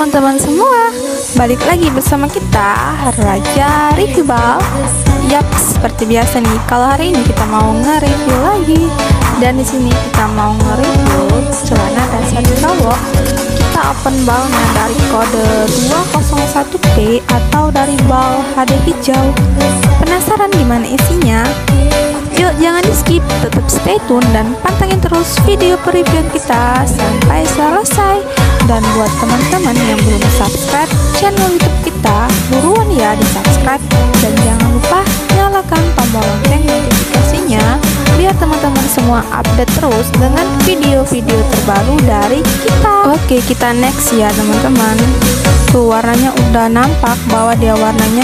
teman-teman semua, balik lagi bersama kita Raja Review Bal. Yap, seperti biasa nih, kalau hari ini kita mau nge-review lagi. Dan di sini kita mau nge-review celana dasar cowok. Kita open balnya dari kode 201P atau dari bal HD hijau. Penasaran gimana isinya? Yuk jangan di skip, tetap stay tune dan pantengin terus video review kita sampai selesai. Dan buat teman-teman yang belum subscribe channel YouTube kita, buruan ya di subscribe dan jangan lupa nyalakan tombol lonceng notifikasinya biar teman-teman semua update terus dengan video-video terbaru dari kita. Oke, kita next ya teman-teman. Tuh warnanya udah nampak bahwa dia warnanya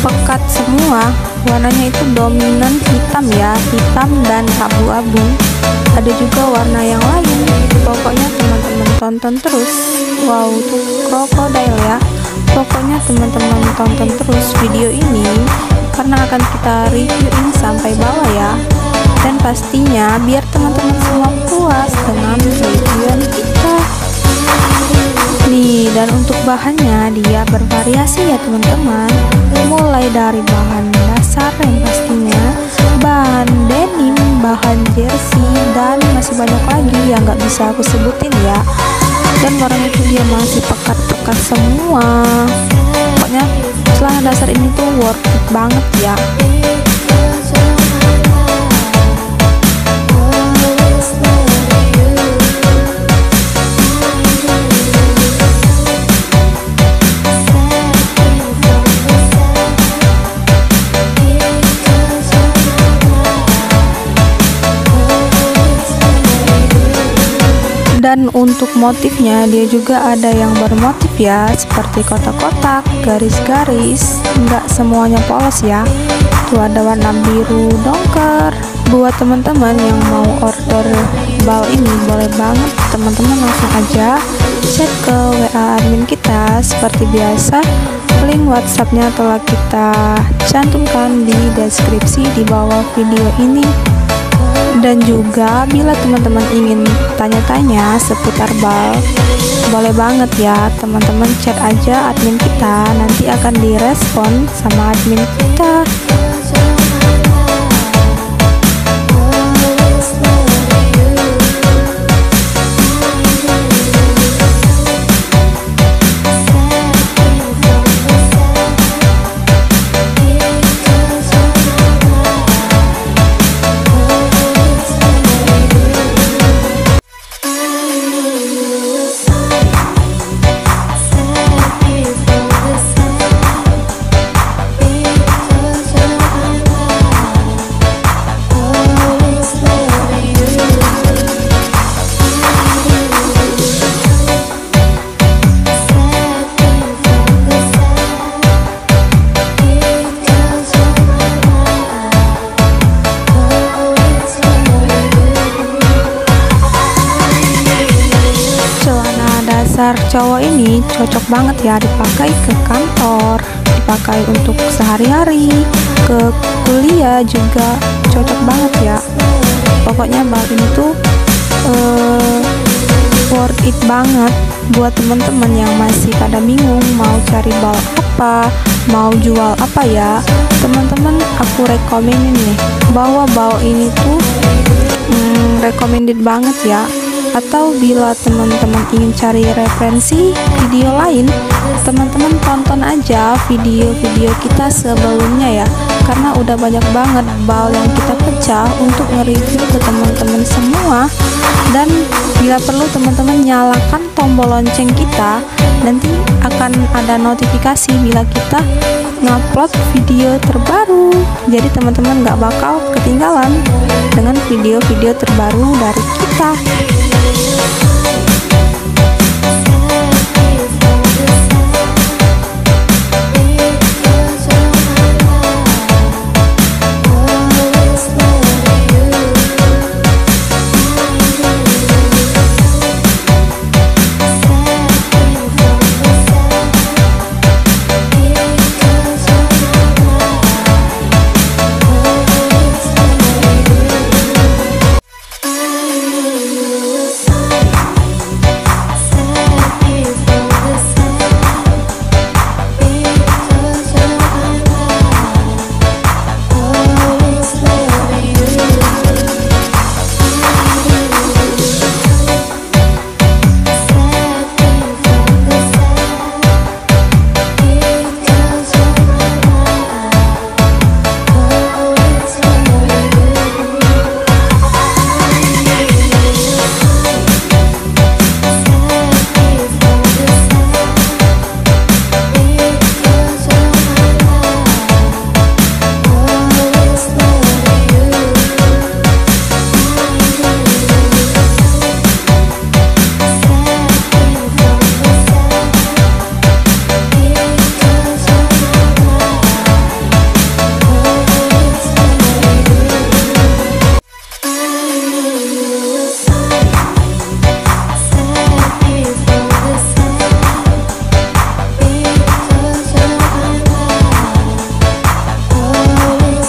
pekat semua. Warnanya itu dominan hitam ya, hitam dan abu-abu. Ada juga warna yang lain. Pokoknya teman-teman tonton terus. Wow, tuh krokodil ya. Pokoknya teman-teman tonton terus video ini karena akan kita reviewin sampai bawah ya. Dan pastinya biar teman-teman semua puas dengan reviewan kita. Nih, dan untuk bahannya dia bervariasi ya teman-teman. Mulai dari bahan dasar yang pastinya, bahan denim, bahan jersey, dan masih banyak lagi yang nggak bisa aku sebutin ya. Dan warnanya itu dia masih pekat-pekat semua. Pokoknya celana dasar ini tuh worth it banget ya. Dan untuk motifnya dia juga ada yang bermotif ya, seperti kotak-kotak, garis-garis, nggak semuanya polos ya. Tuh ada warna biru dongker. Buat teman-teman yang mau order bal ini boleh banget teman-teman langsung aja chat ke WA admin kita seperti biasa. Link WhatsAppnya telah kita cantumkan di deskripsi di bawah video ini. Dan juga bila teman-teman ingin tanya-tanya seputar bal, boleh banget ya teman-teman chat aja admin kita, nanti akan direspon sama admin kita. Dasar cowok ini cocok banget ya dipakai ke kantor, dipakai untuk sehari-hari, ke kuliah juga cocok banget ya. Pokoknya bal ini tuh worth it banget buat teman-teman yang masih pada bingung mau cari bal apa, mau jual apa ya. Teman-teman aku rekomenin nih bahwa bal ini tuh recommended banget ya. Atau bila teman-teman ingin cari referensi video lain, teman-teman tonton aja video-video kita sebelumnya ya, karena udah banyak banget bal yang kita pecah untuk nge-review ke teman-teman semua. Dan bila perlu teman-teman nyalakan tombol lonceng kita, nanti akan ada notifikasi bila kita ngupload video terbaru, jadi teman-teman gak bakal ketinggalan dengan video-video terbaru dari kita.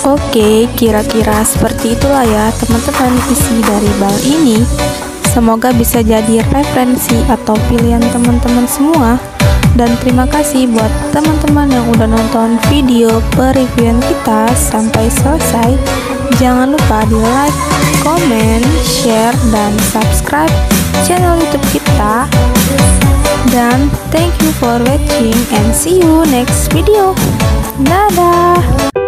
Oke, kira-kira seperti itulah ya teman-teman isi dari bal ini. Semoga bisa jadi referensi atau pilihan teman-teman semua. Dan terima kasih buat teman-teman yang udah nonton video pereviewan kita sampai selesai. Jangan lupa di like, comment, share, dan subscribe channel YouTube kita. Dan thank you for watching and see you next video. Dadah.